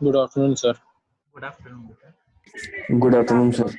Good afternoon, sir. Good afternoon बेटा। Good afternoon, sir.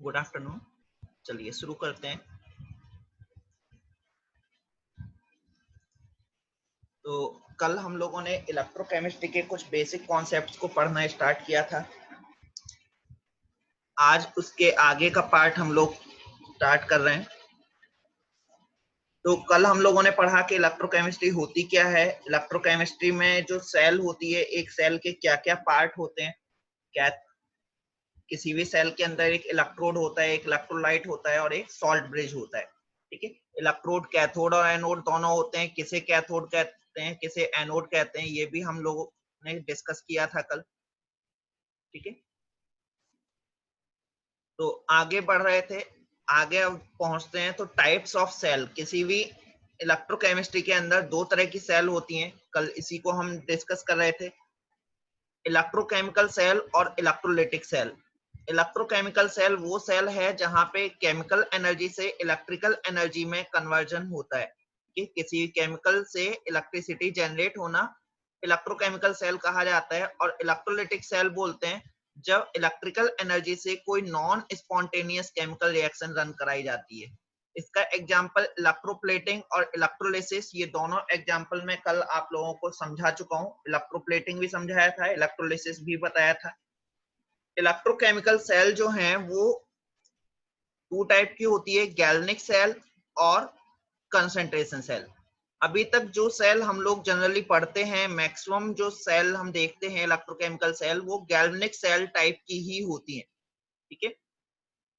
Good afternoon. चलिए शुरू करते हैं। तो कल हम लोगों ने इलेक्ट्रोकेमिस्ट्री के कुछ बेसिक कॉन्सेप्ट्स को पढ़ना स्टार्ट किया था। आज उसके आगे का पार्ट हम लोग स्टार्ट कर रहे हैं। तो कल हम लोगों ने पढ़ा कि इलेक्ट्रोकेमिस्ट्री होती क्या है। इलेक्ट्रोकेमिस्ट्री में जो सेल होती है, एक सेल के क्या क्या पार्ट होते हैं। क्या किसी भी सेल के अंदर एक इलेक्ट्रोड होता है, एक इलेक्ट्रोलाइट होता है और एक सॉल्ट ब्रिज होता है। ठीक है, इलेक्ट्रोड कैथोड और एनोड दोनों होते हैं। किसे कैथोड कहते हैं, किसे एनोड कहते हैं, ये भी हम लोगों ने डिस्कस किया था कल। ठीक है, तो आगे बढ़ रहे थे, आगे अब पहुंचते हैं। तो टाइप्स ऑफ सेल, किसी भी इलेक्ट्रोकेमिस्ट्री के अंदर दो तरह की सेल होती हैं। कल इसी को हम डिस्कस कर रहे थे, इलेक्ट्रोकेमिकल सेल और इलेक्ट्रोलाइटिक सेल। इलेक्ट्रोकेमिकल सेल वो सेल है जहां पे केमिकल एनर्जी से इलेक्ट्रिकल एनर्जी में कन्वर्जन होता है कि किसी केमिकल से इलेक्ट्रिसिटी जनरेट होना इलेक्ट्रोकेमिकल सेल कहा जाता है। और इलेक्ट्रोलाइटिक सेल बोलते हैं जब इलेक्ट्रिकल एनर्जी से कोई non spontaneous chemical reaction run कराई जाती है। इसका एग्जाम्पल इलेक्ट्रोप्लेटिंग और इलेक्ट्रोलिसिस, ये दोनों एग्जाम्पल में कल आप लोगों को समझा चुका हूँ। इलेक्ट्रोप्लेटिंग भी समझाया था, इलेक्ट्रोलिसिस भी बताया था। इलेक्ट्रोकेमिकल सेल जो हैं वो टू टाइप की होती है, गैल्वेनिक सेल और कंसंट्रेशन सेल। अभी तक जो सेल हम लोग जनरली पढ़ते हैं, मैक्सिमम जो सेल हम देखते हैं इलेक्ट्रोकेमिकल सेल, वो गैल्वेनिक सेल टाइप की ही होती है। ठीक है,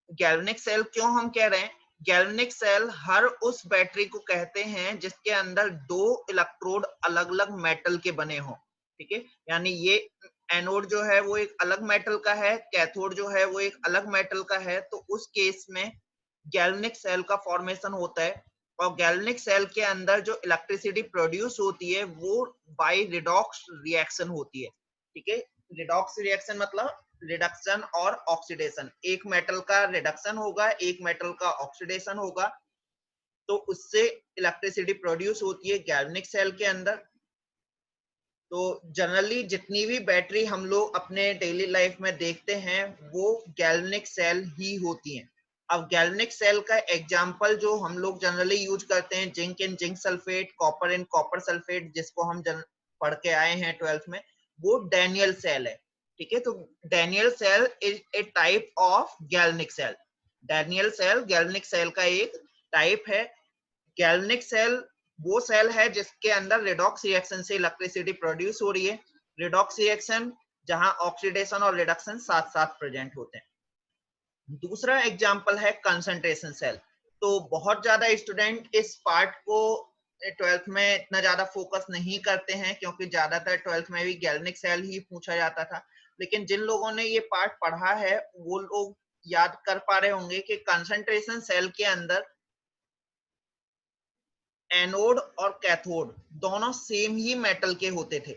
गैल्वेनिक सेल क्यों हम कह रहे हैं, गैल्वेनिक सेल हर उस बैटरी को कहते हैं जिसके अंदर दो इलेक्ट्रोड अलग अलग मेटल के बने हों। ठीक है, यानी ये एनोड जो है वो एक अलग मेटल का है, कैथोड जो है वो एक अलग मेटल का है। तो उस केस में गैल्वेनिक सेल का फॉर्मेशन होता है। और गैल्वेनिक सेल के अंदर जो इलेक्ट्रिसिटी प्रोड्यूस होती है वो बाय रिडॉक्स रिएक्शन होती है। ठीक है, रिडॉक्स रिएक्शन मतलब रिडक्शन और ऑक्सीडेशन, एक मेटल का रिडक्शन होगा, एक मेटल का ऑक्सीडेशन होगा, तो उससे इलेक्ट्रिसिटी प्रोड्यूस होती है गैल्वेनिक सेल के अंदर। तो जनरली जितनी भी बैटरी हम लोग अपने डेली लाइफ में देखते हैं वो गैल्वेनिक सेल ही होती हैं। अब गैल्वेनिक सेल का एग्जांपल जो हम लोग जनरली यूज करते हैं, zinc and zinc sulphate, copper and copper sulphate, जिसको हम पढ़ के आए हैं 12th में, वो डैनियल सेल है। ठीक है। तो Daniell cell is a type of galvanic cell. Daniell cell galvanic cell का एक टाइप है। गैल्वेनिक सेल वो सेल है जिसके अंदर रिडॉक्स रिएक्शन से इलेक्ट्रिसिटी प्रोड्यूस हो रही है। रिडॉक्स रिएक्शन जहां ऑक्सीडेशन और रिडक्शन साथ साथ प्रेजेंट होते हैं। दूसरा एग्जांपल है कंसंट्रेशन सेल। तो बहुत ज्यादा स्टूडेंट इस पार्ट को 12th में इतना ज्यादा फोकस नहीं करते हैं, क्योंकि ज्यादातर 12th में भी गैल्वेनिक सेल ही पूछा जाता था। लेकिन जिन लोगों ने ये पार्ट पढ़ा है वो लोग याद कर पा रहे होंगे कि कंसंट्रेशन सेल के अंदर एनोड और कैथोड दोनों सेम ही मेटल के होते थे।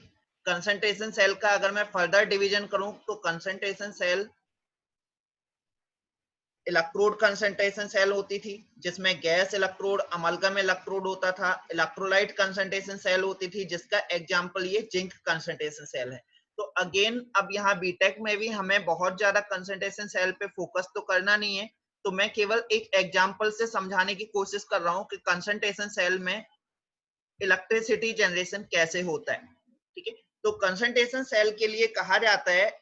कंसंट्रेशन सेल का अगर मैं फर्दर डिवीजन करूं तो concentration cell electrode concentration cell होती थी, जिसमें गैस इलेक्ट्रोड अमलगम इलेक्ट्रोड होता था। इलेक्ट्रोलाइट कंसंट्रेशन सेल होती थी, जिसका एग्जांपल ये जिंक कंसंट्रेशन सेल है। तो अगेन अब यहाँ बीटेक में भी हमें बहुत ज्यादा कंसंट्रेशन सेल पे फोकस तो करना नहीं है, तो मैं केवल एक एग्जांपल से समझाने की कोशिश कर रहा हूँ कि कंसंट्रेशन सेल में इलेक्ट्रिसिटी जनरेशन कैसे होता है। ठीक है। तो कंसंट्रेशन सेल के लिए कहा जाता है,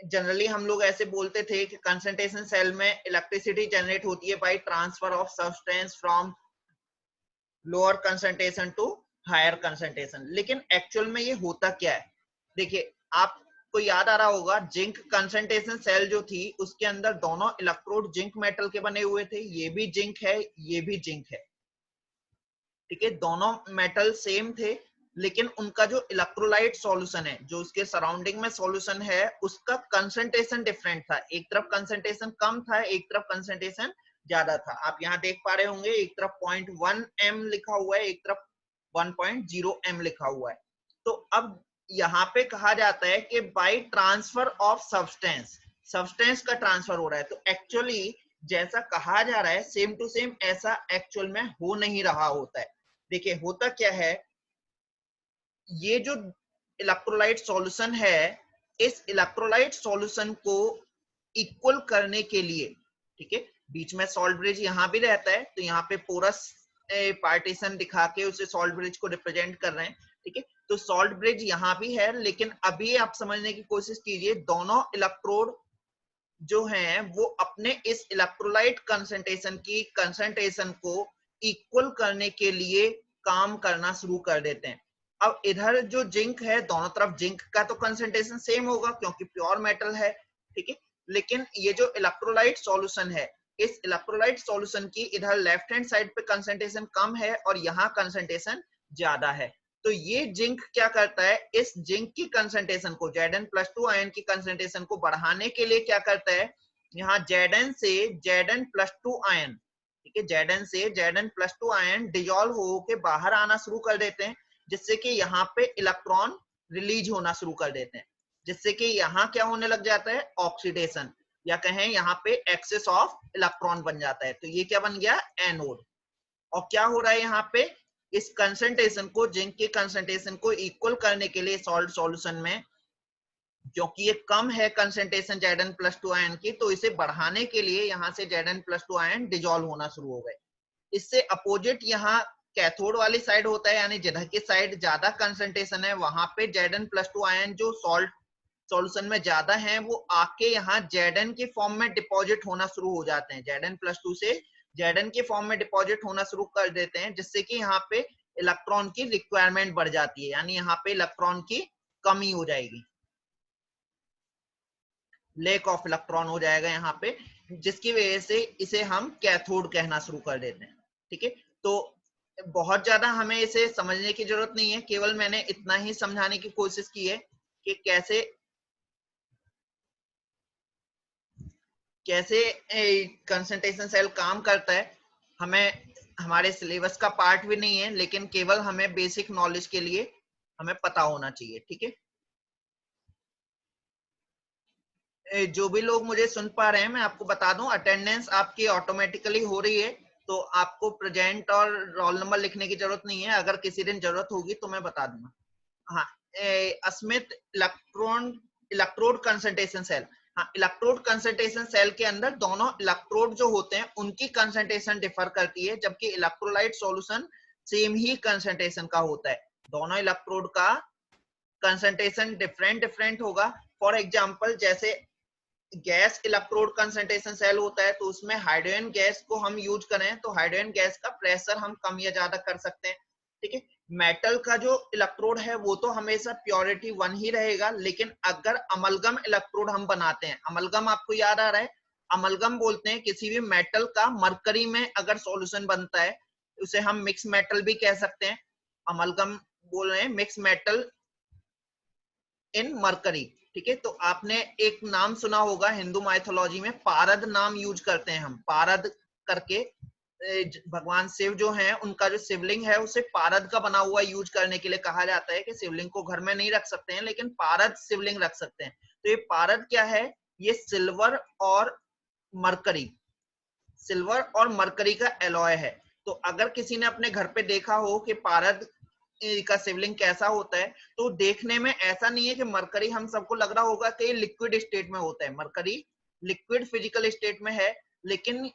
जनरली हम लोग ऐसे बोलते थे कि कंसंट्रेशन सेल में इलेक्ट्रिसिटी जनरेट होती है by transfer of substance from lower concentration to higher concentration. लेकिन एक्चुअल में ये होता क्या है, देखिए आपको याद आ रहा होगा जिंक कंसंट्रेशन सेल जो थी उसके अंदर दोनों इलेक्ट्रोड जिंक मेटल के बने हुए थे। ये भी जिंक है, ये भी जिंक है। ठीक है, दोनों मेटल सेम थे, लेकिन उनका जो इलेक्ट्रोलाइट सॉल्यूशन है, जो उसके सराउंडिंग में सॉल्यूशन है, उसका कंसंट्रेशन डिफरेंट था। एक तरफ कंसंट्रेशन कम था, एक तरफ कंसंट्रेशन ज्यादा था। आप यहाँ देख पा रहे होंगे, एक तरफ 0.1 m लिखा हुआ है, एक तरफ 1.0 m लिखा हुआ है। तो अब यहाँ पे कहा जाता है कि bye transfer of substance, substance का ट्रांसफर हो रहा है। तो एक्चुअली जैसा कहा जा रहा है सेम टू सेम ऐसा एक्चुअल में हो नहीं रहा होता है। देखिए होता क्या है, ये जो इलेक्ट्रोलाइट सॉल्यूशन है, इस इलेक्ट्रोलाइट सॉल्यूशन को इक्वल करने के लिए, ठीक है, बीच में सॉल्ट ब्रिज यहाँ भी रहता है, तो यहाँ पे पोरस पार्टीशन दिखा के उसे सॉल्ट ब्रिज को रिप्रेजेंट कर रहे हैं। ठीक है, तो सॉल्ट ब्रिज यहाँ भी है, लेकिन अभी आप समझने की कोशिश कीजिए, दोनों इलेक्ट्रोड जो हैं वो अपने इस इलेक्ट्रोलाइट कंसंट्रेशन की कंसंट्रेशन को इक्वल करने के लिए काम करना शुरू कर देते हैं। अब इधर जो जिंक है, दोनों तरफ जिंक का तो कंसंट्रेशन सेम होगा क्योंकि प्योर मेटल है। ठीक है, लेकिन ये जो इलेक्ट्रोलाइट सॉल्यूशन है, इस इलेक्ट्रोलाइट सॉल्यूशन की इधर लेफ्ट हैंड साइड पे कंसंट्रेशन कम है और यहाँ कंसंट्रेशन ज्यादा है। तो ये जिंक क्या करता है, इस जिंक की कंसंट्रेशन को, Zn+2 आयन की कंसंट्रेशन को बढ़ाने के लिए क्या करता है, यहाँ Zn से Zn+2 आयन, ठीक है, Zn से Zn+2 आयन डिजॉल्व हो के बाहर आना शुरू कर देते हैं, जिससे कि यहाँ पे इलेक्ट्रॉन रिलीज होना शुरू कर देते हैं, जिससे कि यहाँ क्या होने लग जाता है, ऑक्सीडेशन, या कहें यहाँ पे एक्सेस ऑफ इलेक्ट्रॉन बन जाता है। तो ये क्या बन गया, एनोड। और क्या हो रहा है यहाँ पे, इस कंसंट्रेशन को, जिंक के कंसंट्रेशन को इक्वल करने के लिए सॉल्ट सॉल्यूशन में, क्योंकि ये कम है कंसंट्रेशन Zn+2 आयन की, तो इसे बढ़ाने के लिए यहाँ से Zn+2 आयन डिजॉल्व होना शुरू हो गए। इससे अपोजिट यहाँ कैथोड वाली साइड होता है, यानी जिधर की साइड ज्यादा कंसंट्रेशन है वहां पे Zn+2 आयन जो सॉल्ट सॉल्यूशन में ज्यादा है वो आके यहाँ Zn के फॉर्म में डिपॉजिट होना शुरू हो जाते हैं। Zn+2 से Zn के फॉर्म में डिपॉजिट होना शुरू कर देते हैं, जिससे कि यहाँ पे इलेक्ट्रॉन की रिक्वायरमेंट बढ़ जाती है, यानी यहाँ पे इलेक्ट्रॉन की कमी हो जाएगी, लैक ऑफ इलेक्ट्रॉन हो जाएगा यहाँ पे, जिसकी वजह से इसे हम कैथोड कहना शुरू कर देते हैं। ठीक है, तो बहुत ज्यादा हमें इसे समझने की जरूरत नहीं है, केवल मैंने इतना ही समझाने की कोशिश की है कि कैसे कैसे कंसंट्रेशन सेल काम करता है। हमें हमारे सिलेबस का पार्ट भी नहीं है, लेकिन केवल हमें बेसिक नॉलेज के लिए हमें पता होना चाहिए। ठीक है, जो भी लोग मुझे सुन पा रहे हैं मैं आपको बता दूं, अटेंडेंस आपकी ऑटोमेटिकली हो रही है, तो आपको प्रेजेंट और रोल नंबर लिखने की जरूरत नहीं है। अगर किसी दिन जरूरत होगी तो मैं बता दूंगा। हाँ, अस्मित इलेक्ट्रोड कंसंट्रेशन सेल, हाँ, इलेक्ट्रोड कंसंट्रेशन सेल के अंदर दोनों इलेक्ट्रोड जो होते हैं उनकी कंसंट्रेशन डिफर करती है, जबकि इलेक्ट्रोलाइट सॉल्यूशन सेम ही कंसंट्रेशन का होता है। दोनों इलेक्ट्रोड का कंसंट्रेशन डिफरेंट डिफरेंट होगा। फॉर एग्जांपल जैसे गैस इलेक्ट्रोड कंसंट्रेशन सेल होता है, तो उसमें हाइड्रोजन गैस को हम यूज करें तो हाइड्रोजन गैस का प्रेशर हम कम या ज्यादा कर सकते हैं। ठीक है, मेटल का जो इलेक्ट्रोड है वो तो हमेशा प्योरिटी 1 ही रहेगा, लेकिन अगर अमलगम इलेक्ट्रोड हम बनाते हैं, अमलगम आपको याद आ रहा है, अमलगम बोलते हैं किसी भी मेटल का मरकरी में अगर सॉल्यूशन बनता है, उसे हम मिक्स मेटल भी कह सकते हैं। अमलगम बोल रहे हैं मिक्स मेटल इन मरकरी। ठीक है, तो आपने एक नाम सुना होगा हिंदू माइथोलॉजी में, पारद नाम यूज करते हैं हम, पारद करके भगवान शिव जो हैं उनका जो शिवलिंग है उसे पारद का बना हुआ यूज करने के लिए कहा जाता है कि शिवलिंग को घर में नहीं रख सकते हैं लेकिन पारद शिवलिंग रख सकते हैं। तो ये पारद क्या है, ये सिल्वर और मरकरी, सिल्वर और मरकरी का एलॉय है। तो अगर किसी ने अपने घर पे देखा हो कि पारद का शिवलिंग कैसा होता है, तो देखने में ऐसा नहीं है कि मरकरी, हम सबको लग रहा होगा कि लिक्विड स्टेट में होता है, मरकरी लिक्विड फिजिकल स्टेट में है, लेकिन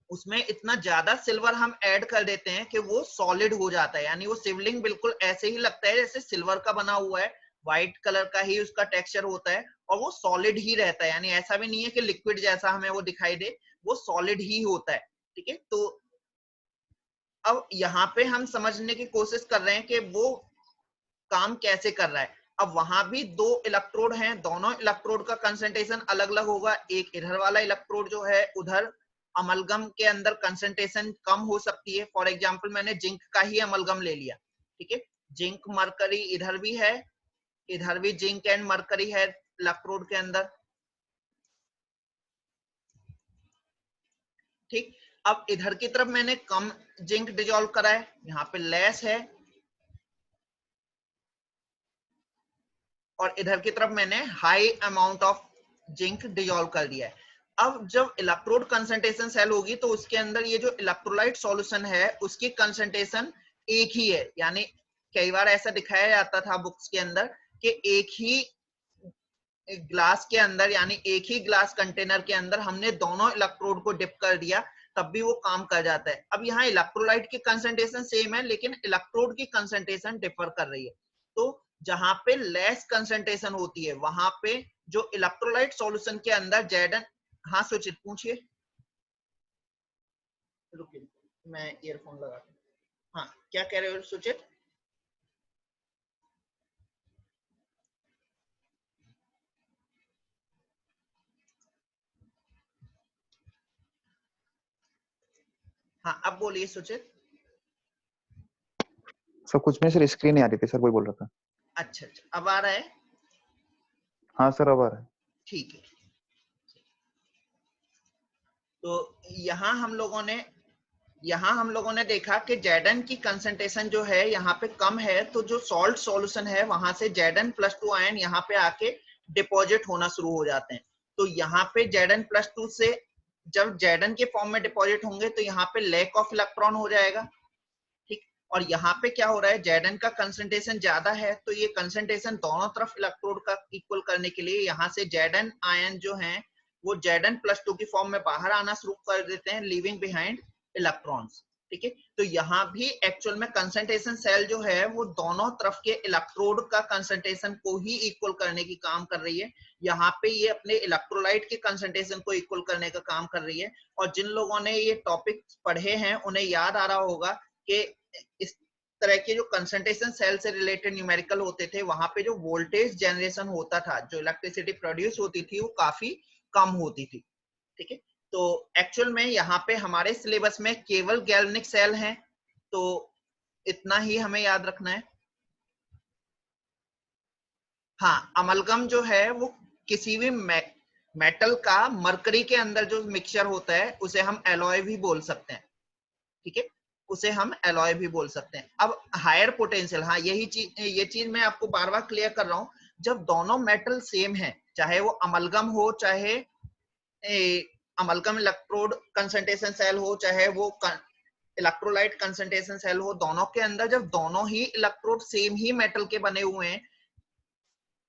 उसमें इतना ज्यादा सिल्वर हम ऐड कर देते हैं कि वो सॉलिड हो जाता है, यानी वो शिवलिंग बिल्कुल ऐसे ही लगता है जैसे सिल्वर का बना हुआ है, व्हाइट कलर का ही उसका टेक्सचर होता है और वो सॉलिड ही रहता है, यानी ऐसा भी नहीं है कि लिक्विड जैसा हमें वो दिखाई दे, वो सॉलिड ही होता है। ठीक है, तो अब यहाँ पे हम समझने की कोशिश कर रहे हैं कि वो काम कैसे कर रहा है। अब वहां भी दो इलेक्ट्रोड हैं, दोनों इलेक्ट्रोड का कंसंट्रेशन अलग अलग होगा। एक इधर वाला इलेक्ट्रोड जो है उधर अमलगम के अंदर कंसंट्रेशन कम हो सकती है। फॉर एग्जांपल मैंने जिंक का ही अमलगम ले लिया। ठीक है, जिंक मरकरी इधर भी है, इधर भी जिंक एंड मरकरी है इलेक्ट्रोड के अंदर। ठीक, अब इधर की तरफ मैंने कम जिंक डिजोल्व करा है, यहाँ पे लेस है, और इधर की तरफ मैंने high amount of zinc dissolve कर दिया है। अब जब इलेक्ट्रोड कंसंट्रेशन सेल होगी तो उसके अंदर ये जो इलेक्ट्रोलाइट सॉल्यूशन है उसकी कंसंट्रेशन एक ही है, यानी कई बार ऐसा दिखाया जाता था बुक्स के अंदर कि एक ही ग्लास के अंदर, यानी एक ही ग्लास कंटेनर के अंदर हमने दोनों इलेक्ट्रोड को डिप कर दिया तब भी वो काम कर जाता है। अब यहाँ इलेक्ट्रोलाइट की कंसंट्रेशन सेम है लेकिन इलेक्ट्रोड की कंसंट्रेशन डिफर कर रही है। तो जहां पे लेस कंसंट्रेशन होती है वहां पे जो इलेक्ट्रोलाइट सॉल्यूशन के अंदर जेडन, हाँ सुचित पूछिए, रुकिए मैं ईयरफोन लगा, हाँ क्या कह रहे हो सुचित? हाँ अब बोलिए सुचित। सब कुछ में सर स्क्रीन नहीं आ रही थी सर, वही बोल रहा था। अच्छा अच्छा, अब आ रहा है? हाँ सर अब आ रहा है। ठीक है, तो यहाँ हम लोगों ने देखा कि जेडन की कंसंट्रेशन जो है यहाँ पे कम है, तो जो सॉल्ट सॉल्यूशन है वहां से Zn+2 आयन यहाँ पे आके डिपॉजिट होना शुरू हो जाते हैं। तो यहाँ पे Zn+2 से जब Zn के फॉर्म में डिपॉजिट होंगे तो यहाँ पे लैक ऑफ इलेक्ट्रॉन हो जाएगा। ठीक, और यहाँ पे क्या हो रहा है, Zn का कंसंट्रेशन ज्यादा है तो ये कंसंट्रेशन दोनों तरफ इलेक्ट्रोड का इक्वल करने के लिए यहाँ से Zn आयन जो है वो Zn+2 की फॉर्म में बाहर आना शुरू कर देते हैं, लीविंग बिहाइंड इलेक्ट्रॉन्स। ठीक है, तो यहाँ भी एक्चुअल में कंसंट्रेशन सेल जो है वो दोनों तरफ के इलेक्ट्रोड का कंसंट्रेशन को ही इक्वल करने की काम कर रही है। यहाँ पे ये अपने इलेक्ट्रोलाइट के कंसंट्रेशन को इक्वल करने का काम कर रही है। और जिन लोगों ने ये टॉपिक पढ़े हैं उन्हें याद आ रहा होगा कि इस तरह के जो कंसंट्रेशन सेल से रिलेटेड न्यूमेरिकल होते थे वहां पे जो वोल्टेज जनरेशन होता था, जो इलेक्ट्रिसिटी प्रोड्यूस होती थी वो काफी कम होती थी। ठीक है, तो एक्चुअल में यहाँ पे हमारे सिलेबस में केवल गैल्वेनिक सेल हैं, तो इतना ही हमें याद रखना है। हाँ, अमलगम जो है वो किसी भी मेटल का मरकरी के अंदर जो मिक्सचर होता है उसे हम एलॉय भी बोल सकते हैं। ठीक है, उसे हम एलॉय भी बोल सकते हैं। अब हायर पोटेंशियल, हाँ ये चीज मैं आपको बार बार क्लियर कर रहा हूं, जब दोनों मेटल सेम है, चाहे वो अमलगम हो चाहे अमलगम इलेक्ट्रोड कंसंट्रेशन सेल हो चाहे वो इलेक्ट्रोलाइट कंसंट्रेशन सेल हो, दोनों के अंदर जब दोनों ही इलेक्ट्रोड सेम ही मेटल के बने हुए हैं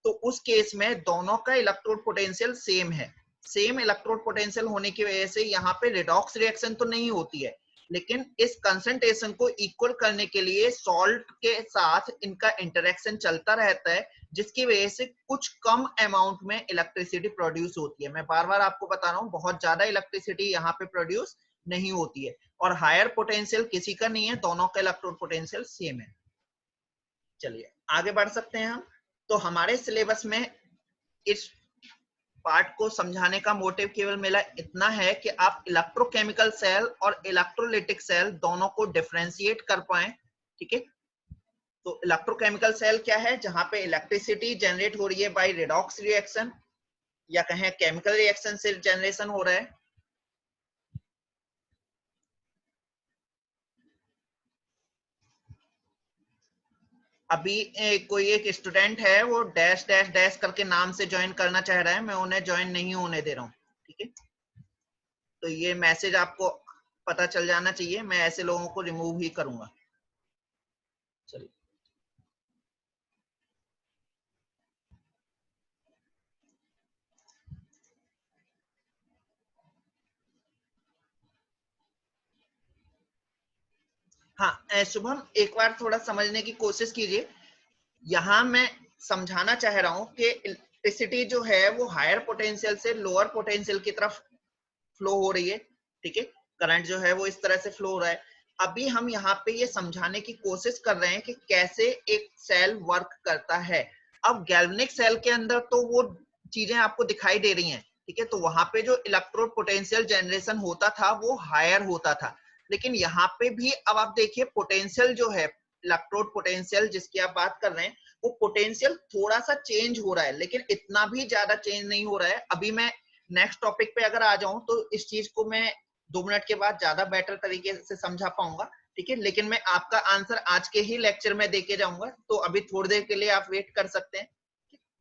तो उस केस में दोनों का इलेक्ट्रोड पोटेंशियल सेम है। सेम इलेक्ट्रोड पोटेंशियल होने की वजह से यहाँ पे रिडॉक्स रिएक्शन तो नहीं होती है, लेकिन इस कंसंट्रेशन को इक्वल करने के लिए सॉल्ट के साथ इनका इंटरेक्शन चलता रहता है, जिसकी वजह से कुछ कम अमाउंट में इलेक्ट्रिसिटी प्रोड्यूस होती है। मैं बार बार आपको बता रहा हूँ, बहुत ज्यादा इलेक्ट्रिसिटी यहाँ पे प्रोड्यूस नहीं होती है, और हायर पोटेंशियल किसी का नहीं है, दोनों का इलेक्ट्रोड पोटेंशियल सेम है। चलिए आगे बढ़ सकते हैं हम। तो हमारे सिलेबस में इस पार्ट को समझाने का मोटिव केवल मेरा इतना है कि आप इलेक्ट्रोकेमिकल सेल और इलेक्ट्रोलिटिक सेल दोनों को डिफरेंशिएट कर पाए। ठीक है, तो इलेक्ट्रोकेमिकल सेल क्या है? जहां पे इलेक्ट्रिसिटी जनरेट हो रही है बाय रिडॉक्स रिएक्शन, या कहें केमिकल रिएक्शन से जनरेशन हो रहा है। अभी कोई एक स्टूडेंट है, वो डैश डैश डैश करके नाम से ज्वाइन करना चाह रहा है, मैं उन्हें ज्वाइन नहीं होने दे रहा हूँ। ठीक है, तो ये मैसेज आपको पता चल जाना चाहिए, मैं ऐसे लोगों को रिमूव ही करूंगा। चलिए हाँ, शुभम एक बार थोड़ा समझने की कोशिश कीजिए। यहाँ मैं समझाना चाह रहा हूँ कि इलेक्ट्रिसिटी जो है वो हायर पोटेंशियल से लोअर पोटेंशियल की तरफ फ्लो हो रही है। ठीक है, करंट जो है वो इस तरह से फ्लो हो रहा है। अभी हम यहाँ पे ये समझाने की कोशिश कर रहे हैं कि कैसे एक सेल वर्क करता है। अब गैल्वेनिक सेल के अंदर तो वो चीजें आपको दिखाई दे रही हैं। ठीक है, तो वहां पे जो इलेक्ट्रोड पोटेंशियल जनरेशन होता था वो हायर होता था, लेकिन यहाँ पे भी अब आप देखिए पोटेंशियल जो है, इलेक्ट्रोड पोटेंशियल जिसकी आप बात कर रहे हैं, वो पोटेंशियल थोड़ा सा चेंज हो रहा है, लेकिन इतना भी ज्यादा चेंज नहीं हो रहा है। अभी मैं नेक्स्ट टॉपिक पे अगर आ जाऊं तो इस चीज को मैं 2 मिनट के बाद ज्यादा बेटर तरीके से समझा पाऊंगा। ठीक है, लेकिन मैं आपका आंसर आज के ही लेक्चर में देके जाऊंगा, तो अभी थोड़ी देर के लिए आप वेट कर सकते हैं।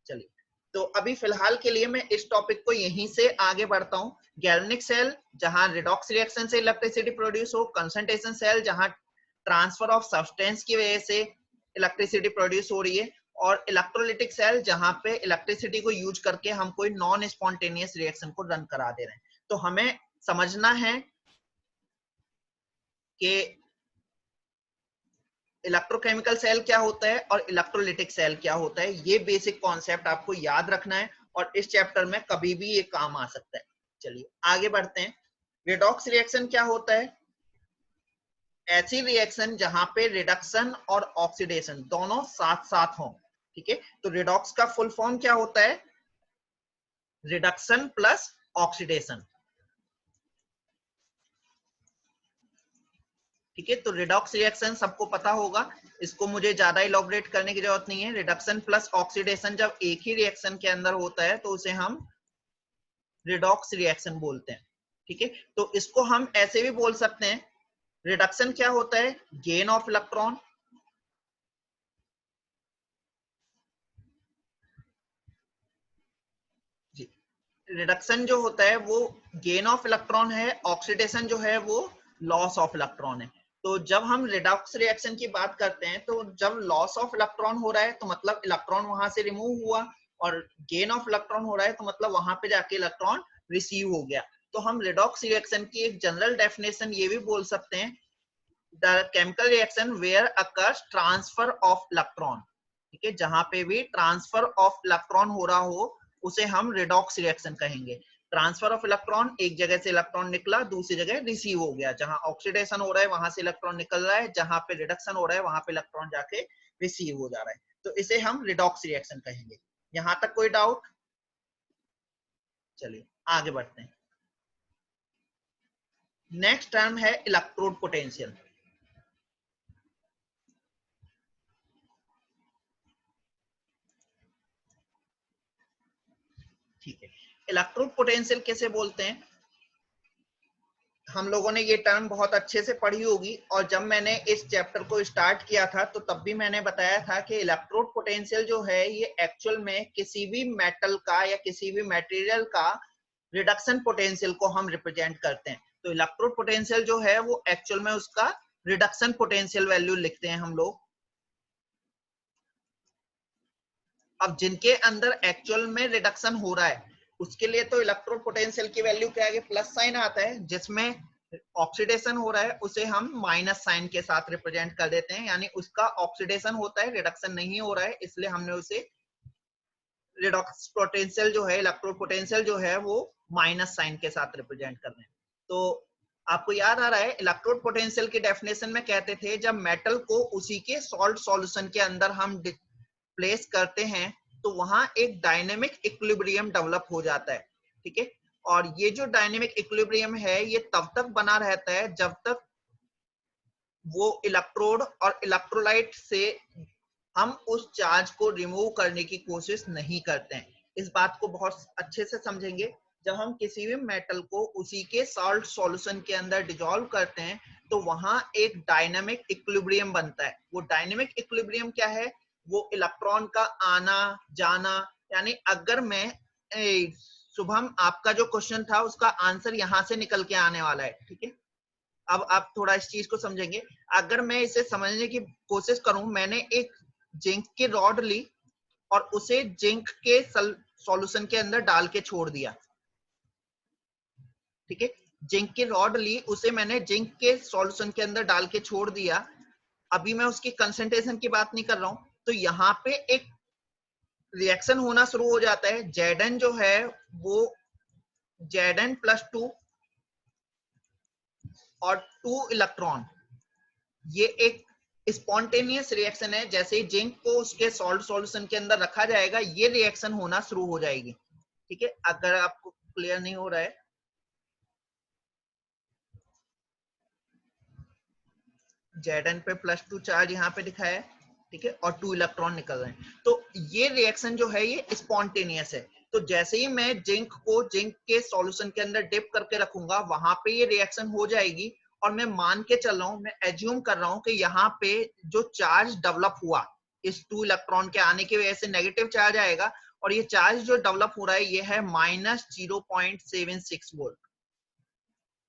चलिए, तो अभी फिलहाल के लिए मैं इस टॉपिक को यहीं से आगे बढ़ता हूँ। गैल्वेनिक सेल जहां रिडॉक्स रिएक्शन से इलेक्ट्रिसिटी प्रोड्यूस हो, कंसंट्रेशन सेल जहां ट्रांसफर ऑफ सब्सटेंस की वजह से इलेक्ट्रिसिटी प्रोड्यूस हो रही है, और इलेक्ट्रोलिटिक सेल जहां पे इलेक्ट्रिसिटी को यूज करके हम कोई नॉन स्पॉन्टेनियस रिएक्शन को रन करा दे रहे हैं। तो हमें समझना है कि इलेक्ट्रोकेमिकल सेल क्या होता है और इलेक्ट्रोलिटिक सेल क्या होता है। ये बेसिक कॉन्सेप्ट आपको याद रखना है, और इस चैप्टर में कभी भी ये काम आ सकता है। चलिए आगे बढ़ते हैं। रिडॉक्स रिएक्शन क्या होता है? ऐसी रिएक्शन जहां पे रिडक्शन और ऑक्सीडेशन दोनों साथ साथ हों। ठीक है, तो रिडॉक्स का फुल फॉर्म क्या होता है? Reduction plus oxidation. ठीक है, तो रिडॉक्स रिएक्शन सबको पता होगा, इसको मुझे ज्यादा इलॉबरेट करने की जरूरत नहीं है। रिडक्शन प्लस ऑक्सीडेशन जब एक ही रिएक्शन के अंदर होता है तो उसे हम रिडॉक्स रिएक्शन बोलते हैं। ठीक है, तो इसको हम ऐसे भी बोल सकते हैं, रिडक्शन क्या होता है? Gain of electron. रिडक्शन जो होता है वो गेन ऑफ इलेक्ट्रॉन है, ऑक्सीडेशन जो है वो लॉस ऑफ इलेक्ट्रॉन है। तो जब हम रिडॉक्स रिएक्शन की बात करते हैं, तो जब लॉस ऑफ इलेक्ट्रॉन हो रहा है तो मतलब इलेक्ट्रॉन वहां से रिमूव हुआ, और गेन ऑफ इलेक्ट्रॉन हो रहा है तो मतलब वहां पे जाके इलेक्ट्रॉन रिसीव हो गया। तो हम रिडॉक्स रिएक्शन की एक जनरल डेफिनेशन ये भी बोल सकते हैं, the chemical reaction where occurs transfer of electron. ठीक है, जहां पे भी ट्रांसफर ऑफ इलेक्ट्रॉन हो रहा हो उसे हम रिडॉक्स रिएक्शन कहेंगे। ट्रांसफर ऑफ इलेक्ट्रॉन, एक जगह से इलेक्ट्रॉन निकला दूसरी जगह रिसीव हो गया, जहां ऑक्सीडेशन हो रहा है वहां से इलेक्ट्रॉन निकल रहा है, जहां पे रिडक्शन हो रहा है वहां पे इलेक्ट्रॉन जाके रिसीव हो जा रहा है, तो इसे हम रिडॉक्स रिएक्शन कहेंगे। यहां तक कोई डाउट? चलिए आगे बढ़ते हैं। नेक्स्ट टर्म है इलेक्ट्रोड पोटेंशियल। ठीक है, इलेक्ट्रोड पोटेंशियल कैसे बोलते हैं? हम लोगों ने ये टर्म बहुत अच्छे से पढ़ी होगी, और जब मैंने इस चैप्टर को स्टार्ट किया था तो तब भी मैंने बताया था कि इलेक्ट्रोड पोटेंशियल जो है ये एक्चुअल में किसी भी मेटल का या किसी भी मटेरियल का रिडक्शन पोटेंशियल को हम रिप्रेजेंट करते हैं। तो इलेक्ट्रोड पोटेंशियल जो है वो एक्चुअल में उसका रिडक्शन पोटेंशियल वैल्यू लिखते हैं हम लोग। अब जिनके अंदर एक्चुअल में रिडक्शन हो रहा है उसके लिए तो इलेक्ट्रोड पोटेंशियल की वैल्यू क्या है? प्लस साइन आता है, जिसमें ऑक्सीडेशन हो रहा है उसे हम माइनस साइन के साथ रिप्रेजेंट कर देते हैं, यानी उसका ऑक्सीडेशन होता है, रिडक्शन नहीं हो रहा है, इसलिए हमने उसे रिडॉक्स पोटेंशियल जो है, इलेक्ट्रोड पोटेंशियल जो है वो माइनस साइन के साथ रिप्रेजेंट कर रहे हैं। तो आपको याद आ रहा है इलेक्ट्रोड पोटेंशियल की डेफिनेशन में कहते थे जब मेटल को उसी के सॉल्ट सॉल्यूशन के अंदर हम प्लेस करते हैं तो वहां एक डायनेमिक इक्विलिब्रियम डेवलप हो जाता है, ठीक है। और ये जो डायनेमिक इक्विलिब्रियम है ये तब तक बना रहता है जब तक वो इलेक्ट्रोड और इलेक्ट्रोलाइट से हम उस चार्ज को रिमूव करने की कोशिश नहीं करते हैं। इस बात को बहुत अच्छे से समझेंगे, जब हम किसी भी मेटल को उसी के सॉल्ट सॉल्यूशन के अंदर डिसॉल्व करते हैं तो वहां एक डायनामिक इक्विलिब्रियम बनता है। वो डायनामिक इक्विलिब्रियम क्या है? वो इलेक्ट्रॉन का आना जाना, यानी अगर मैं शुभम आपका जो क्वेश्चन था उसका आंसर यहां से निकल के आने वाला है, ठीक है। अब आप थोड़ा इस चीज को समझेंगे। अगर मैं इसे समझने की कोशिश करूं, मैंने एक जिंक की रॉड ली और उसे जिंक के सॉल्यूशन के अंदर डाल के छोड़ दिया, ठीक है। जिंक की रॉड ली, उसे मैंने जिंक के सॉल्यूशन के अंदर डाल के छोड़ दिया। अभी मैं उसकी कंसंट्रेशन की बात नहीं कर रहा हूं। तो यहाँ पे एक रिएक्शन होना शुरू हो जाता है। Zn जो है वो Zn+2 और 2 इलेक्ट्रॉन, ये एक स्पॉन्टेनियस रिएक्शन है। जैसे ही जिंक को उसके सॉल्ट सॉल्यूशन के अंदर रखा जाएगा ये रिएक्शन होना शुरू हो जाएगी, ठीक है। अगर आपको क्लियर नहीं हो रहा है, Zn पे +2 चार्ज यहाँ पे दिखा है, ठीक है, और 2 इलेक्ट्रॉन निकल रहे हैं। तो ये रिएक्शन जो है ये स्पॉन्टेनियस है। तो जैसे ही मैं जिंक को जिंक के सॉल्यूशन के अंदर डिप करके रखूंगा वहां पे ये रिएक्शन हो जाएगी। और मैं मान के चल रहा हूं, मैं एज्यूम कर रहा हूं कि यहाँ पे जो चार्ज डेवलप हुआ इस 2 इलेक्ट्रॉन के आने की वजह से नेगेटिव चार्ज आएगा, और ये चार्ज जो डेवलप हो रहा है ये है -0.76 वोल्ट,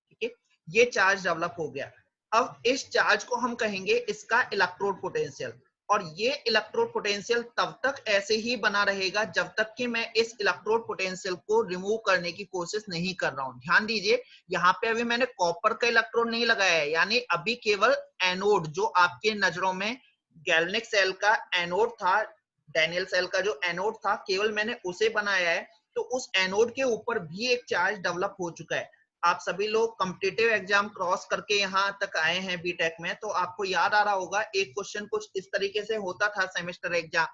ठीक है। ये चार्ज डेवलप हो गया। अब इस चार्ज को हम कहेंगे इसका इलेक्ट्रोड पोटेंशियल, और ये इलेक्ट्रोड पोटेंशियल तब तक ऐसे ही बना रहेगा जब तक कि मैं इस इलेक्ट्रोड पोटेंशियल को रिमूव करने की कोशिश नहीं कर रहा हूं। ध्यान दीजिए, यहाँ पे अभी मैंने कॉपर का इलेक्ट्रोड नहीं लगाया है, यानी अभी केवल एनोड, जो आपके नजरों में गैल्वेनिक सेल का एनोड था, डैनियल सेल का जो एनोड था, केवल मैंने उसे बनाया है। तो उस एनोड के ऊपर भी एक चार्ज डेवलप हो चुका है। आप सभी लोग कॉम्पिटिटिव एग्जाम क्रॉस करके यहाँ तक आए हैं बीटेक में, तो आपको याद आ रहा होगा एक क्वेश्चन कुछ इस तरीके से होता था सेमेस्टर एग्जाम,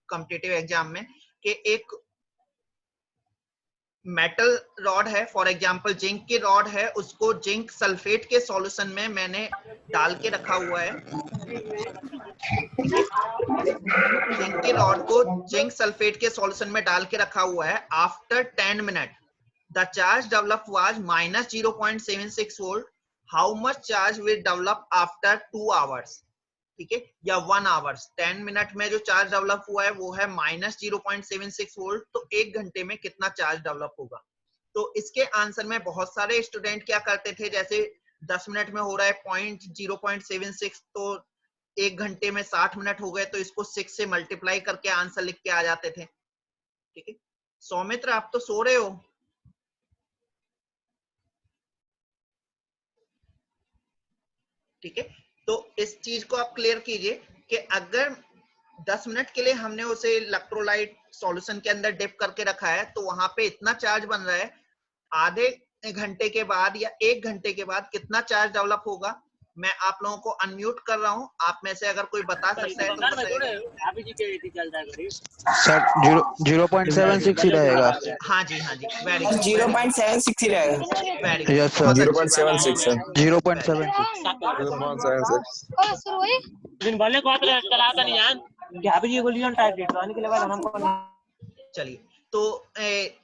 कॉम्पिटिटिव एग्जाम में, कि एक मेटल रॉड है, फॉर एग्जांपल जिंक की रॉड है, उसको जिंक सल्फेट के सॉल्यूशन में मैंने डाल के रखा हुआ है, ठीक है। जिंक की रॉड को जिंक सल्फेट के सॉल्यूशन में डाल के रखा हुआ है। After 10 minute the charge developed was -0.76 volt. How much charge will develop after 2 hours, ठीक है, या 1 hours? 10 मिनट में जो चार्ज डेवलप हुआ है वो है -0.76 वोल्ट। तो 1 घंटे में कितना चार्ज डेवलप होगा? तो इसके आंसर में बहुत सारे स्टूडेंट क्या करते थे, जैसे 10 मिनट में हो रहा है 0.76, तो 1 घंटे में 60 मिनट हो गए, तो इसको 6 से मल्टीप्लाई करके आंसर लिख के आ जाते थे, ठीक है। सौमित्र आप तो सो रहे हो? ठीक है, तो इस चीज को आप क्लियर कीजिए कि अगर 10 मिनट के लिए हमने उसे इलेक्ट्रोलाइट सॉल्यूशन के अंदर डिप करके रखा है तो वहां पे इतना चार्ज बन रहा है। आधे घंटे के बाद या 1 घंटे के बाद कितना चार्ज डेवलप होगा? मैं आप लोगों को अनम्यूट कर रहा हूं, आप में से अगर कोई बता सकता है तो सर 0.76 ही रहेगा। हाँ जी, वेरी गुड, 0.76 ही रहेगा। वेरी गुड, यस सर, बहुत अच्छी बात 0.76 है। 0.76 चलिए, तो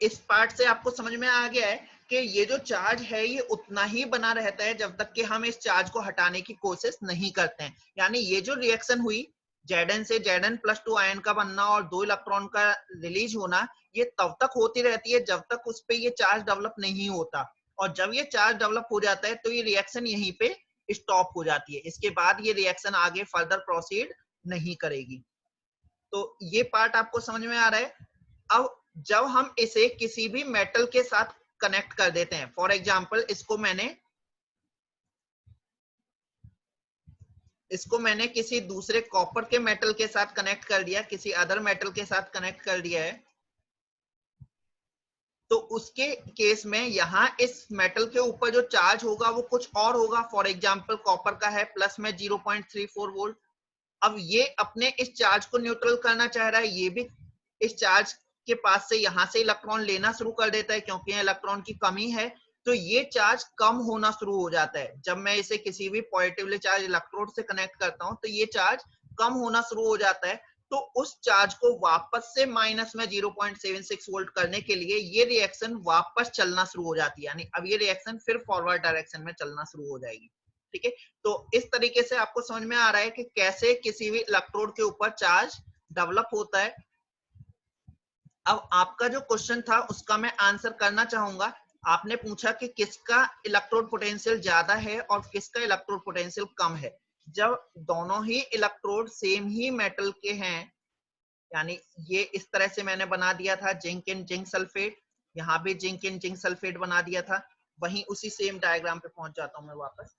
इस पार्ट से आपको समझ में आ गया है कि ये जो चार्ज है ये उतना ही बना रहता है जब तक कि हम इस चार्ज को हटाने की कोशिश नहीं करते हैं। यानी ये जो रिएक्शन हुई Zn से Zn+2 आयन का बनना और 2 इलेक्ट्रॉन का रिलीज होना, ये तब तक होती रहती है जब तक उस पे ये चार्ज डेवलप नहीं होता। और जब ये चार्ज डेवलप हो जाता है तो ये रिएक्शन यहीं पे स्टॉप हो जाती है। इसके बाद ये रिएक्शन आगे फर्दर प्रोसीड नहीं करेगी। तो ये पार्ट आपको समझ में आ रहा है। अब जब हम इसे किसी भी मेटल के साथ कनेक्ट कर देते हैं, फॉर एग्जांपल इसको मैंने इसको मैंने किसी दूसरे कॉपर के मेटल के साथ कनेक्ट कर दिया, किसी अदर मेटल के साथ कनेक्ट कर दिया है, तो उसके केस में यहाँ इस मेटल के ऊपर जो चार्ज होगा वो कुछ और होगा। फॉर एग्जांपल कॉपर का है प्लस में 0.34 वोल्ट। अब ये अपने इस चार्ज को न्यूट्रल करना चाह रहा है, ये भी इस चार्ज के पास से यहाँ से इलेक्ट्रॉन लेना शुरू कर देता है, क्योंकि यहाँ इलेक्ट्रॉन की कमी है, तो ये चार्ज कम होना शुरू हो जाता है। जब मैं इसे किसी भी पॉजिटिवली चार्ज इलेक्ट्रोड से कनेक्ट करता हूं तो ये चार्ज कम होना शुरू हो जाता है। तो उस चार्ज को वापस से माइनस में 0.76 वोल्ट करने के लिए ये रिएक्शन वापस चलना शुरू हो जाती है, यानी अब ये रिएक्शन फिर फॉरवर्ड डायरेक्शन में चलना शुरू हो जाएगी। ठीक है, तो इस तरीके से आपको समझ में आ रहा है कि कैसे किसी भी इलेक्ट्रोड के ऊपर चार्ज डेवलप होता है। अब आपका जो क्वेश्चन था उसका मैं आंसर करना चाहूंगा। आपने पूछा कि किसका इलेक्ट्रोड पोटेंशियल ज्यादा है और किसका इलेक्ट्रोड पोटेंशियल कम है। जब दोनों ही इलेक्ट्रोड सेम ही मेटल के हैं, यानी ये इस तरह से मैंने बना दिया था जिंक इन जिंक सल्फेट, यहाँ भी जिंक इन जिंक सल्फेट बना दिया था, वहीं उसी सेम डायग्राम पे पहुंच जाता हूं मैं वापस।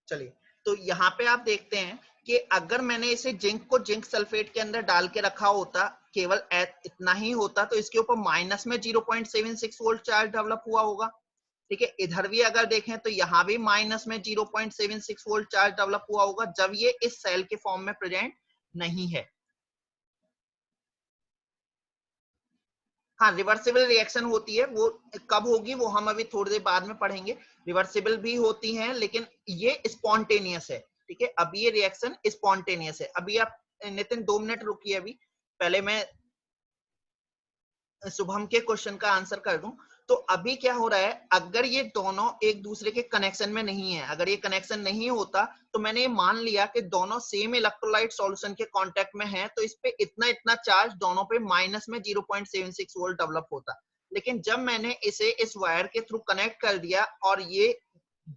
चलिए, तो यहाँ पे आप देखते हैं कि अगर मैंने इसे जिंक को जिंक सल्फेट के अंदर डाल के रखा होता, केवल इतना ही होता, तो इसके ऊपर माइनस में 0.76 वोल्ट चार्ज डेवलप हुआ होगा। ठीक है, इधर भी अगर देखें तो यहाँ भी माइनस में 0.76 वोल्ट चार्ज डेवलप हुआ होगा, जब ये इस सेल के फॉर्म में प्रेजेंट नहीं है। हाँ, रिवर्सिबल रिएक्शन होती है, वो कब होगी वो हम अभी थोड़ी देर बाद में पढ़ेंगे। रिवर्सिबल भी होती हैं, लेकिन ये स्पॉन्टेनियस है। ठीक है, अभी ये रिएक्शन स्पॉन्टेनियस है। अभी आप नितिन 2 मिनट रुकिए, अभी पहले मैं शुभम के क्वेश्चन का आंसर कर दूं। तो अभी क्या हो रहा है, अगर ये दोनों एक दूसरे के कनेक्शन में नहीं है, अगर ये कनेक्शन नहीं होता तो मैंने ये मान लिया कि दोनों सेम इलेक्ट्रोलाइट सॉल्यूशन के कांटेक्ट में हैं, तो इस पे इतना इतना चार्ज दोनों पे माइनस में 0.76 वोल्ट डेवलप होता। लेकिन जब मैंने इसे इस वायर के थ्रू कनेक्ट कर दिया और ये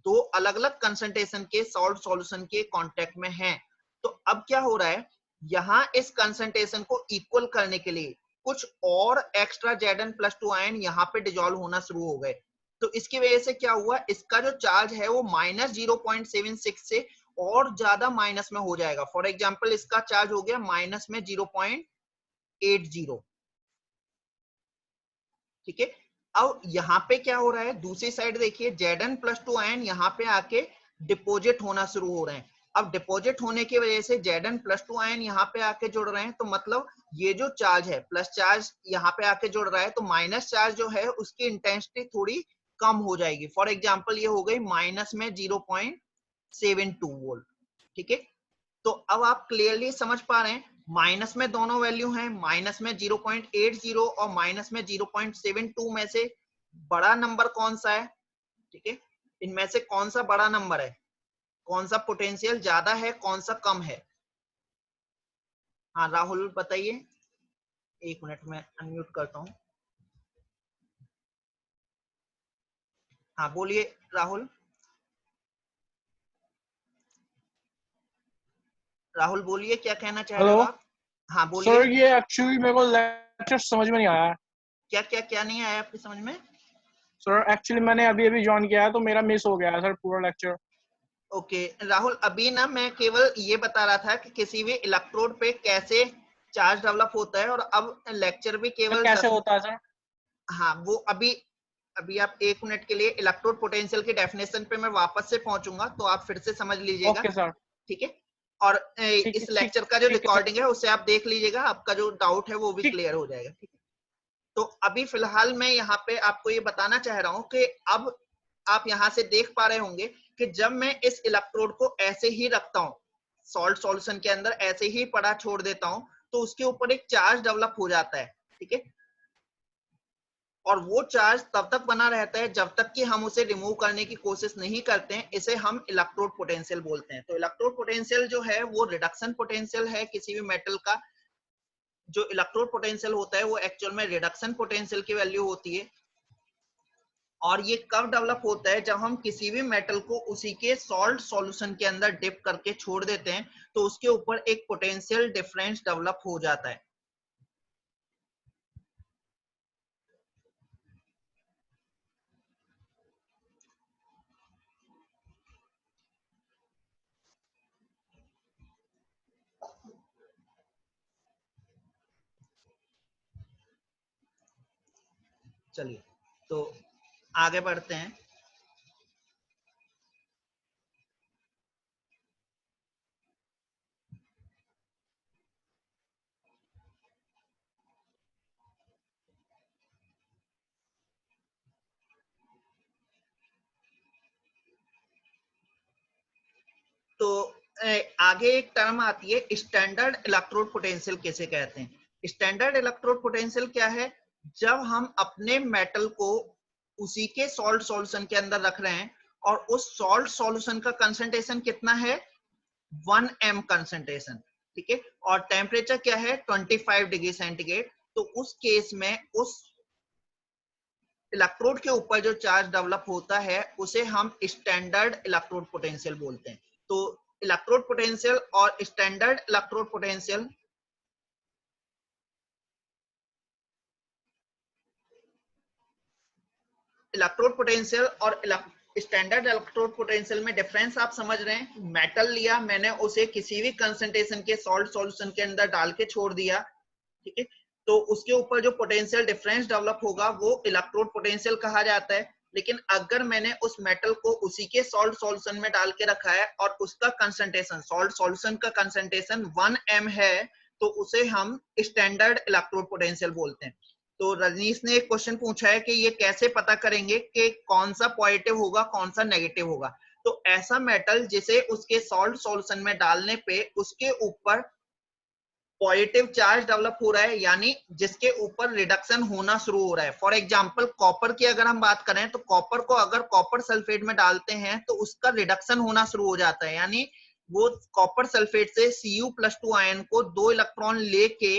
दो अलग अलग कंसंट्रेशन के सॉल्ट सॉल्यूशन के कांटेक्ट में हैं, तो अब क्या हो रहा है, यहाँ इस कंसंट्रेशन को इक्वल करने के लिए कुछ और एक्स्ट्रा Zn+2 आयन यहाँ पे डिजोल्व होना शुरू हो गए। तो इसकी वजह से क्या हुआ, इसका जो चार्ज है वो माइनस 0.76 से और ज्यादा माइनस में हो जाएगा। फॉर एग्जांपल इसका चार्ज हो गया माइनस में 0.80। ठीक है, अब यहाँ पे क्या हो रहा है, दूसरी साइड देखिए Zn+2 आयन यहाँ पे आके डिपोजिट होना शुरू हो रहे हैं। अब डिपोजिट होने की वजह से Zn+2 आयन यहाँ पे आके जुड़ रहे हैं, तो मतलब ये जो चार्ज है प्लस चार्ज यहाँ पे आके जुड़ रहा है, तो माइनस चार्ज जो है उसकी इंटेंसिटी थोड़ी कम हो जाएगी। फॉर एग्जांपल ये हो गई माइनस में 0.72 वोल्ट। ठीक है, तो अब आप क्लियरली समझ पा रहे हैं, माइनस में दोनों वैल्यू हैं, माइनस में 0.80 और माइनस में 0.72 में से बड़ा नंबर कौन सा है। ठीक है, इनमें से कौन सा बड़ा नंबर है, कौन सा पोटेंशियल ज्यादा है, कौन सा कम है। हाँ राहुल बताइए, 1 मिनट में अनम्यूट करता हूं। हाँ बोलिए राहुल। राहुल बोलिए, क्या कहना चाह रहे हो आप। हाँ बोलिए। सर ये एक्चुअली मेरे को लेक्चर समझ में नहीं आया। क्या क्या क्या नहीं आया आपकी समझ में। सर एक्चुअली मैंने अभी अभी ज्वाइन किया है, तो मेरा मिस हो गया है सर पूरा लेक्चर। ओके राहुल, अभी ना मैं केवल ये बता रहा था कि किसी भी इलेक्ट्रोड पे कैसे चार्ज डेवलप होता है, और अब लेक्चर भी केवल कैसे होता है सर। हाँ वो अभी आप 1 मिनट के लिए इलेक्ट्रोड पोटेंशियल की डेफिनेशन पे मैं वापस से पहुंचूंगा, तो आप फिर से समझ लीजिएगा। Okay sir. ठीक है, और इस लेक्चर का जो रिकॉर्डिंग है उसे आप देख लीजिएगा, आपका जो डाउट है वो भी क्लियर हो जाएगा। ठीक है, तो अभी फिलहाल मैं यहाँ पे आपको ये बताना चाह रहा हूँ कि अब आप यहाँ से देख पा रहे होंगे कि जब मैं इस इलेक्ट्रोड को ऐसे ही रखता हूँ सॉल्ट सॉल्यूशन के अंदर, ऐसे ही पड़ा छोड़ देता हूँ, तो उसके ऊपर एक चार्ज डेवलप हो जाता है। ठीक है, और वो चार्ज तब तक बना रहता है जब तक कि हम उसे रिमूव करने की कोशिश नहीं करते हैं। इसे हम इलेक्ट्रोड पोटेंशियल बोलते हैं। तो इलेक्ट्रोड पोटेंशियल जो है वो रिडक्शन पोटेंशियल है किसी भी मेटल का। जो इलेक्ट्रोड पोटेंशियल होता है वो एक्चुअल में रिडक्शन पोटेंशियल की वैल्यू होती है। और ये कब डेवलप होता है, जब हम किसी भी मेटल को उसी के सॉल्ट सॉल्यूशन के अंदर डिप करके छोड़ देते हैं तो उसके ऊपर एक पोटेंशियल डिफरेंस डेवलप हो जाता है। चलिए तो आगे बढ़ते हैं। तो आगे एक टर्म आती है स्टैंडर्ड इलेक्ट्रोड पोटेंशियल किसे कहते हैं। स्टैंडर्ड इलेक्ट्रोड पोटेंशियल क्या है, जब हम अपने मेटल को उसी के सॉल्ट सॉल्यूशन के अंदर रख रहे हैं और उस सॉल्ट सॉल्यूशन का कंसंट्रेशन कितना है 1 m कंसंट्रेशन, ठीक है, और टेम्परेचर क्या है 25 डिग्री सेंटीग्रेड। तो उस केस में उस इलेक्ट्रोड के ऊपर जो चार्ज डेवलप होता है उसे हम स्टैंडर्ड इलेक्ट्रोड पोटेंशियल बोलते हैं। तो इलेक्ट्रोड पोटेंशियल और स्टैंडर्ड इलेक्ट्रोड पोटेंशियल और स्टैंडर्ड इलेक्ट्रोड पोटेंशियल में डिफरेंस आप समझ रहे हैं। मेटल लिया मैंने, उसे किसी भी कंसंट्रेशन के सॉल्ट सॉल्यूशन के अंदर डाल के छोड़ दिया, ठीक है, तो उसके ऊपर जो पोटेंशियल डिफरेंस डेवलप होगा वो इलेक्ट्रोड पोटेंशियल कहा जाता है। लेकिन अगर मैंने उस मेटल को उसी के सॉल्ट सॉल्यूशन में डाल के रखा है और उसका कंसंट्रेशन, सॉल्ट सॉल्यूशन का कंसंट्रेशन 1 m है, तो उसे हम स्टैंडर्ड इलेक्ट्रोड पोटेंशियल बोलते हैं। तो रजनीश ने एक क्वेश्चन पूछा है कि ये कैसे पता करेंगे कि कौन सा पॉजिटिव होगा कौन सा नेगेटिव होगा। तो ऐसा मेटल जिसे उसके सॉल्ट सॉल्यूशन में डालने पे उसके ऊपर पॉजिटिव चार्ज डेवलप हो रहा है, यानी जिसके ऊपर रिडक्शन होना शुरू हो रहा है। फॉर एग्जांपल कॉपर की अगर हम बात करें तो कॉपर को अगर कॉपर सल्फेट में डालते हैं तो उसका रिडक्शन होना शुरू हो जाता है, यानी वो कॉपर सल्फेट से Cu+2 आयन को 2 इलेक्ट्रॉन लेके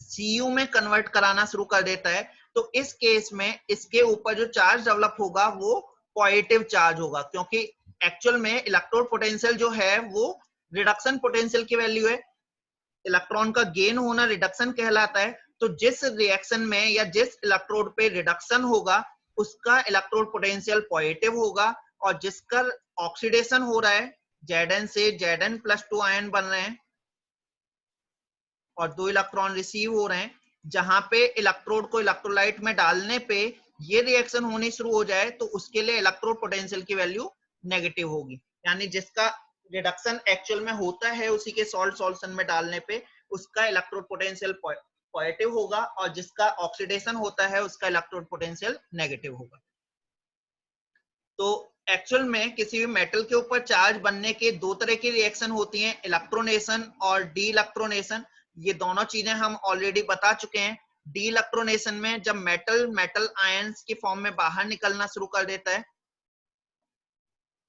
Cu में कन्वर्ट कराना शुरू कर देता है। तो इस केस में इसके ऊपर जो चार्ज डेवलप होगा वो पॉजिटिव चार्ज होगा, क्योंकि एक्चुअल में इलेक्ट्रोड पोटेंशियल जो है वो रिडक्शन पोटेंशियल की वैल्यू है। इलेक्ट्रॉन का गेन होना रिडक्शन कहलाता है। तो जिस रिएक्शन में या जिस इलेक्ट्रोड पे रिडक्शन होगा उसका इलेक्ट्रोड पोटेंशियल पॉजिटिव होगा, और जिसका ऑक्सीडेशन हो रहा है Zn से Zn+2 आयन बन रहे हैं और 2 इलेक्ट्रॉन रिसीव हो रहे हैं, जहां पे इलेक्ट्रोड को इलेक्ट्रोलाइट में डालने पे ये रिएक्शन होनी शुरू हो जाए तो उसके लिए इलेक्ट्रोड पोटेंशियल की वैल्यू नेगेटिव होगी। यानी जिसका रिडक्शन एक्चुअल में होता है उसी के सॉल्ट सॉल्यूशन में डालने पे उसका इलेक्ट्रोड पोटेंशियल पॉजिटिव होगा, और जिसका ऑक्सीडेशन होता है उसका इलेक्ट्रोड पोटेंशियल नेगेटिव होगा। तो एक्चुअल में किसी भी मेटल के ऊपर चार्ज बनने के 2 तरह की रिएक्शन होती हैं, इलेक्ट्रोनेशन और डी इलेक्ट्रोनेशन। ये दोनों चीजें हम ऑलरेडी बता चुके हैं। डी इलेक्ट्रोनेशन में जब मेटल आयंस की फॉर्म में बाहर निकलना शुरू कर देता है,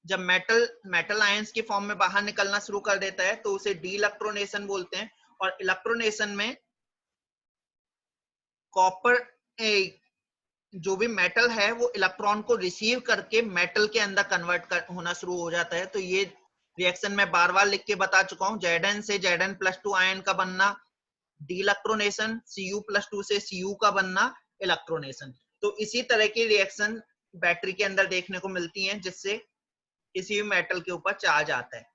जब मेटल आयंस की फॉर्म में बाहर निकलना शुरू कर देता है तो उसे डी इलेक्ट्रोनेशन बोलते हैं। और इलेक्ट्रोनेशन में कॉपर जो भी मेटल है वो इलेक्ट्रॉन को रिसीव करके मेटल के अंदर कन्वर्ट होना शुरू हो जाता है। तो ये रिएक्शन मैं बार बार लिख के बता चुका हूं। Zn से Zn+2 आयन का बनना डी इलेक्ट्रोनेशन, Cu+2 से Cu का बनना इलेक्ट्रोनेशन। तो इसी तरह की रिएक्शन बैटरी के अंदर देखने को मिलती हैं जिससे किसी भी मेटल के ऊपर चार्ज आता है।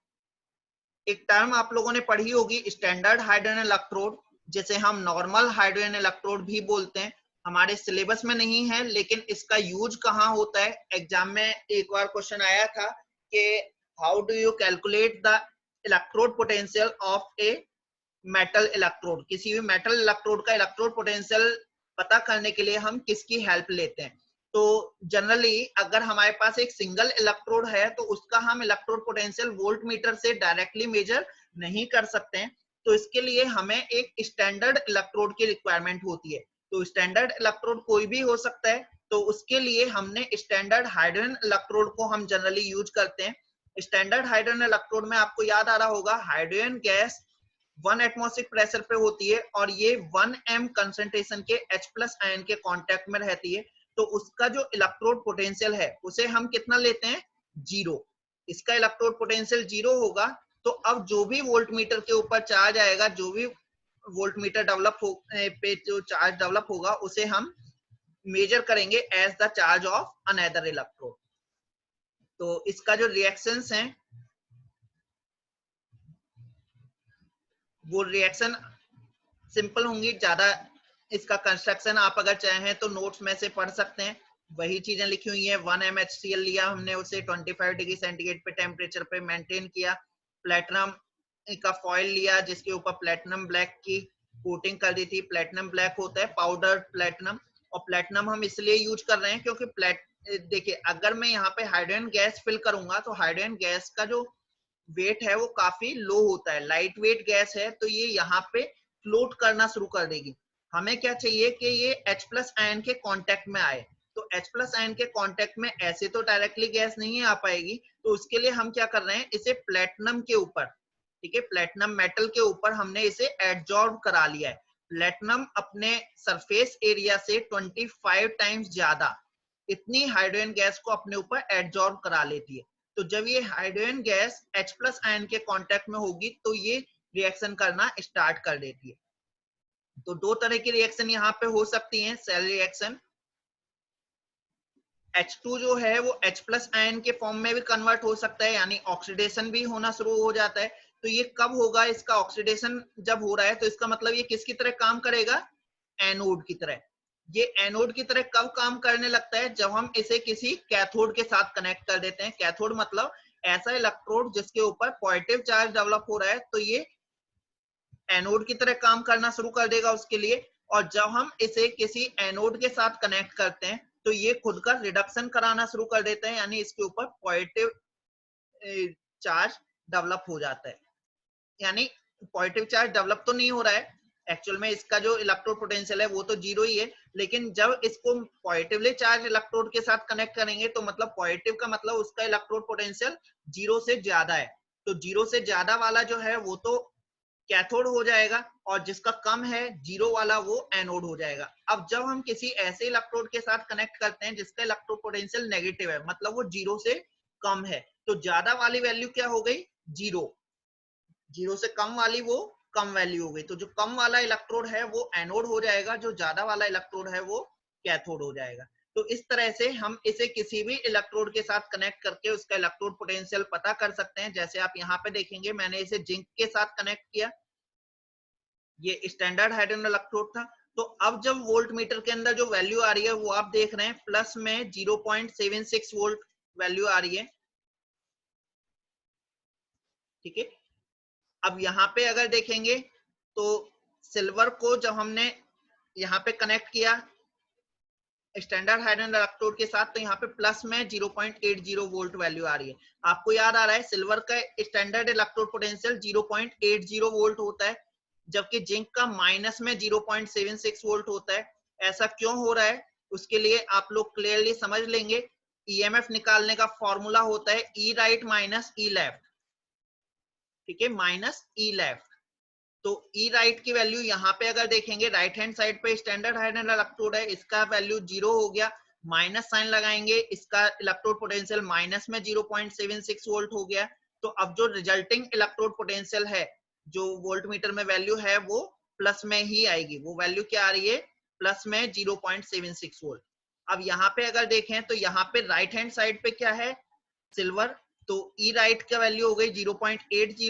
एक टर्म आप लोगों ने पढ़ी होगी स्टैंडर्ड हाइड्रोजन इलेक्ट्रोड, जिसे हम नॉर्मल हाइड्रोजन इलेक्ट्रोड भी बोलते हैं। हमारे सिलेबस में नहीं है लेकिन इसका यूज कहाँ होता है, एग्जाम में एक बार क्वेश्चन आया था कि how do you calculate the electrode potential of a metal electrode. किसी भी मेटल इलेक्ट्रोड का इलेक्ट्रोड पोटेंशियल पता करने के लिए हम किसकी हेल्प लेते हैं। तो जनरली अगर हमारे पास एक सिंगल इलेक्ट्रोड है तो उसका हम इलेक्ट्रोड पोटेंशियल वोल्ट मीटर से डायरेक्टली मेजर नहीं कर सकते हैं। तो इसके लिए हमें एक स्टैंडर्ड इलेक्ट्रोड की रिक्वायरमेंट होती है। तो स्टैंडर्ड इलेक्ट्रोड कोई भी हो सकता है, तो उसके लिए हमने स्टैंडर्ड हाइड्रोजन इलेक्ट्रोड को हम जनरली यूज करते हैं। स्टैंडर्ड हाइड्रोजन इलेक्ट्रोड में आपको याद आ रहा होगा हाइड्रोजन गैस 1 एटमॉस्फेरिक प्रेशर पे होती है और ये 1 m कंसंट्रेशन के H+ आयन के कांटेक्ट में रहती है। तो उसका जो इलेक्ट्रोड पोटेंशियल है उसे हम कितना लेते हैं, 0। इसका इलेक्ट्रोड पोटेंशियल 0 होगा, तो अब जो भी वोल्टमीटर के ऊपर चार्ज आएगा, जो भी वोल्टमीटर डेवलप पे जो चार्ज डेवलप होगा उसे हम मेजर करेंगे as the charge of another electrode. तो इसका जो रिएक्शंस हैं वो रिएक्शन सिंपल होंगी, ज्यादा इसका कंस्ट्रक्शन आप अगर चाहें तो नोट्स में से पढ़ सकते हैं, वही चीजें लिखी हुई है। 1 MHCl लिया हमने, उसे 25 डिग्री सेंटीग्रेड पे टेम्परेचर पे मेंटेन किया। प्लेटिनम का फॉइल लिया जिसके ऊपर प्लेटिनम ब्लैक की कोटिंग कर दी थी। प्लेटिनम ब्लैक होता है पाउडर प्लेटिनम, और प्लेटिनम हम इसलिए यूज कर रहे हैं क्योंकि देखिए अगर मैं यहाँ पे हाइड्रोजन गैस फिल करूंगा तो हाइड्रोजन गैस का जो वेट है वो काफी लो होता है, लाइट वेट गैस है, तो ये यहाँ पे फ्लोट करना शुरू कर देगी। हमें क्या चाहिए कि ये H+ आयन के कांटेक्ट में आए, तो H+ आयन के कांटेक्ट में ऐसे तो डायरेक्टली गैस नहीं आ पाएगी, तो उसके लिए हम क्या कर रहे हैं, इसे प्लेटिनम के ऊपर, ठीक है, प्लेटिनम मेटल के ऊपर हमने इसे एडजॉर्ब करा लिया है। प्लेटिनम अपने सरफेस एरिया से 25 टाइम्स ज्यादा इतनी हाइड्रोजन गैस को अपने ऊपर एडजॉर्ब करा लेती है। तो जब ये हाइड्रोजन गैस H+ आयन के कांटेक्ट में होगी तो ये रिएक्शन करना स्टार्ट कर देती है। तो दो तरह की रिएक्शन यहाँ पे हो सकती हैं सेल रिएक्शन। H2 जो है वो H+ आयन के फॉर्म में भी कन्वर्ट हो सकता है, यानी ऑक्सीडेशन भी होना शुरू हो जाता है। तो ये कब होगा, इसका ऑक्सीडेशन जब हो रहा है तो इसका मतलब ये किसकी तरह काम करेगा, एनोड की तरह। ये एनोड की तरह कब काम करने लगता है, जब हम इसे किसी कैथोड के साथ कनेक्ट कर देते हैं। कैथोड मतलब ऐसा इलेक्ट्रोड जिसके ऊपर पॉजिटिव चार्ज डेवलप हो रहा है, तो ये एनोड की तरह काम करना शुरू कर देगा उसके लिए। और जब हम इसे किसी एनोड के साथ कनेक्ट करते हैं तो ये खुद का रिडक्शन कराना शुरू कर देते हैं, यानी इसके ऊपर पॉजिटिव चार्ज डेवलप हो जाता है। यानी पॉजिटिव चार्ज डेवलप तो नहीं हो रहा है, एक्चुअल में इसका जो इलेक्ट्रोड पोटेंशियल है वो तो 0 ही है, लेकिन जब इसको पॉजिटिवली चार्ज इलेक्ट्रोड के साथ कनेक्ट करेंगे तो मतलब पॉजिटिव का मतलब उसका इलेक्ट्रोड पोटेंशियल 0 से ज्यादा है, तो 0 से ज्यादा वाला जो है वो तो कैथोड हो जाएगा, और जिसका कम है 0 वाला वो एनोड हो जाएगा। अब जब हम किसी ऐसे इलेक्ट्रोड के साथ कनेक्ट करते हैं जिसका इलेक्ट्रोड पोटेंशियल नेगेटिव है, मतलब वो 0 से कम है, तो ज्यादा वाली वैल्यू क्या हो गई, 0। 0 से कम वाली वो कम वैल्यू हो गई, तो जो कम वाला इलेक्ट्रोड है वो एनोड हो जाएगा, जो ज्यादा वाला इलेक्ट्रोड है वो कैथोड हो जाएगा। तो इस तरह से हम इसे किसी भी इलेक्ट्रोड के साथ कनेक्ट करके उसका इलेक्ट्रोड पोटेंशियल पता कर सकते हैं। जैसे आप यहाँ पे देखेंगे मैंने इसे जिंक के साथ कनेक्ट किया, ये स्टैंडर्ड हाइड्रोजन इलेक्ट्रोड था। तो अब जब वोल्ट मीटर के अंदर जो वैल्यू आ रही है वो आप देख रहे हैं प्लस में 0.76 वोल्ट वैल्यू आ रही है, ठीक है। अब यहाँ पे अगर देखेंगे तो सिल्वर को जब हमने यहाँ पे कनेक्ट किया स्टैंडर्ड हाइड्रोजन इलेक्ट्रोड के साथ, तो यहाँ पे प्लस में 0.80 वोल्ट वैल्यू आ रही है। आपको याद आ रहा है सिल्वर का स्टैंडर्ड इलेक्ट्रोड पोटेंशियल 0.80 वोल्ट होता है, जबकि जिंक का माइनस में 0.76 वोल्ट होता है। ऐसा क्यों हो रहा है उसके लिए आप लोग क्लियरली समझ लेंगे। ईएमएफ निकालने का फॉर्मूला होता है ई राइट माइनस ई लेफ्ट, ठीक है, माइनस ई लेफ्ट। तो ई राइट की वैल्यू यहाँ पे अगर देखेंगे राइट हैंड साइड पे स्टैंडर्ड हाइड्रोजन इलेक्ट्रोड है, इसका वैल्यू 0 हो गया, माइनस साइन लगाएंगे, इसका इलेक्ट्रोड पोटेंशियल माइनस में 0.76 वोल्ट हो गया। तो अब जो रिजल्टिंग इलेक्ट्रोड पोटेंशियल है, जो वोल्ट मीटर में वैल्यू है वो प्लस में ही आएगी। वो वैल्यू क्या आ रही है, प्लस में 0.76 वोल्ट। अब यहाँ पे अगर देखें तो यहाँ पे राइट हैंड साइड पे क्या है, सिल्वर, तो ई राइट का वैल्यू हो गई 0.80